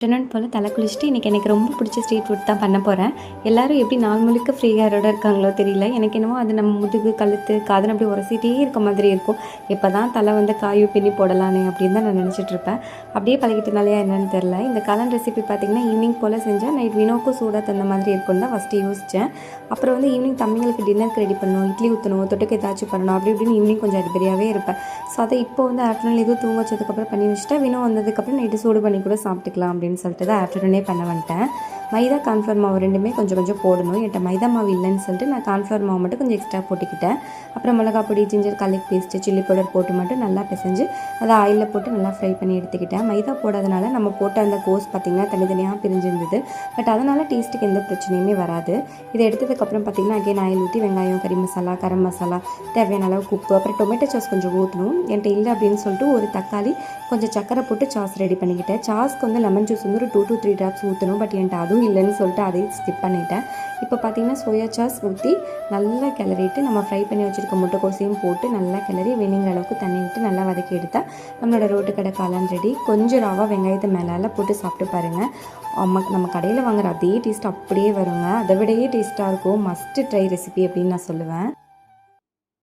Afternoon போல் தலை குளிச்சுட்டு இன்றைக்கி எனக்கு ரொம்ப பிடிச்ச ஸ்ட்ரீட் ஃபுட் தான் பண்ண போகிறேன். எல்லோரும் எப்படி நாள் முழுக்க ஃப்ரீ ஹேரோட இருக்காங்களோ தெரியல. எனக்கு என்னமோ அது நம்ம முதுகு கழுத்து காதுன்னு அப்படி உரசிட்டே இருக்க மாதிரி இருக்கும். எப்போ தான் தலை வந்து காயும் பின்னி போடலான்னு அப்படின்னு தான் நான் நினச்சிட்ருப்பேன். அப்படியே பழகிட்டனாலையா என்னென்னு தெரில. இந்த காளான் ரெசிபி பார்த்திங்கன்னா ஈவினிங் போல் செஞ்சேன். நைட் வினோக்கும் சூடாக தந்த மாதிரி இருக்கும்னு தான் ஃபஸ்ட்டு யோசித்தேன். அப்புறம் வந்து ஈவினிங் தம்பிங்களுக்கு டின்னருக்கு ரெடி பண்ணணும், இட்லி ஊற்றணும், தொட்டுக்கு ஏதாச்சும் பண்ணணும், அப்படி இப்படின்னு ஈவினிங் கொஞ்சம் அடிப்படியாகவே இருப்பேன். ஸோ அதை இப்போ வந்து ஆஃப்டர்நூன் எதுவும் தூங்க வச்சதுக்கப்புறம் பண்ணி வச்சுட்டா வினோ வந்ததுக்கப்புறம் நைட்டு சூடு பண்ணி கூட சாப்பிட்டுக்கலாம் அப்படின்னு சொல்லிட்டு தான் ஆஃப்டர்நூனே பண்ண வந்துட்டேன். மைதா கார்ன்ஃப்ளவர் மாவு ரெண்டுமே கொஞ்சம் கொஞ்சம் போடணும். என்கிட்ட மைதா மாவு இல்லைன்னு சொல்லிட்டு நான் கார்ன்ஃப்ளவர் மாவு மட்டும் கொஞ்சம் எக்ஸ்ட்ரா போட்டுக்கிட்டேன். அப்புறம் மிளகா பொடி, ginger garlic paste, chilli powder போட்டு மட்டும் நல்லா பிசைஞ்சு அதை ஆயிலில் போட்டு நல்லா ஃப்ரை பண்ணி எடுத்துக்கிட்டேன். மைதா போடாதனால நம்ம போட்ட அந்த கோஸ் பார்த்திங்கன்னா தனித்தனியாக பிரிஞ்சிருந்தது. பட் அதனால் டேஸ்ட்டுக்கு எந்த பிரச்சனையுமே வராது. இதை எடுத்ததுக்கப்புறம் பார்த்திங்கன்னா அகைன் ஆயில் ஊற்றி வெங்காயம், கறி மசாலா, கரம் மசாலா, தேவையான அளவுக்கு உப்பு, அப்புறம் டொமேட்டோ சாஸ் கொஞ்சம் ஊற்றணும். என்கிட்ட இல்லை அப்படின்னு சொல்லிட்டு ஒரு தக்காளி, கொஞ்சம் சக்கரை போட்டு சாஸ் ரெடி பண்ணிக்கிட்டேன். சாஸ்க்கு வந்து லெமன் ஜூஸ் வந்து ஒரு 2 to 3 ட்ராப்ஸ் ஊற்றணும். பட் என்கிட்ட அதுவும் இல்லைன்னு சொல்லிட்டு அதையும் ஸ்கிப் பண்ணிட்டேன். இப்போ பார்த்திங்கன்னா சோயா சாஸ் ஊற்றி நல்லா கிளறிட்டு நம்ம ஃப்ரை பண்ணி வச்சுருக்க முட்டைக்கோசையும் போட்டு நல்லா கிளறி வேணுங்கிற அளவுக்கு தண்ணி விட்டு நல்லா வதக்கி எடுத்தால் நம்மளோட ரோட்டு கடை காளான் ரெடி. கொஞ்சம் ரவா வெங்காயத்தை மேலால் போட்டு சாப்பிட்டு பாருங்கள். நம்ம கடையில் வாங்குகிற அதே டேஸ்ட் அப்படியே வருங்க. அதை விடையே டேஸ்ட்டாக இருக்கும். மஸ்ட்டு ட்ரை ரெசிபி அப்படின்னு நான் சொல்லுவேன்.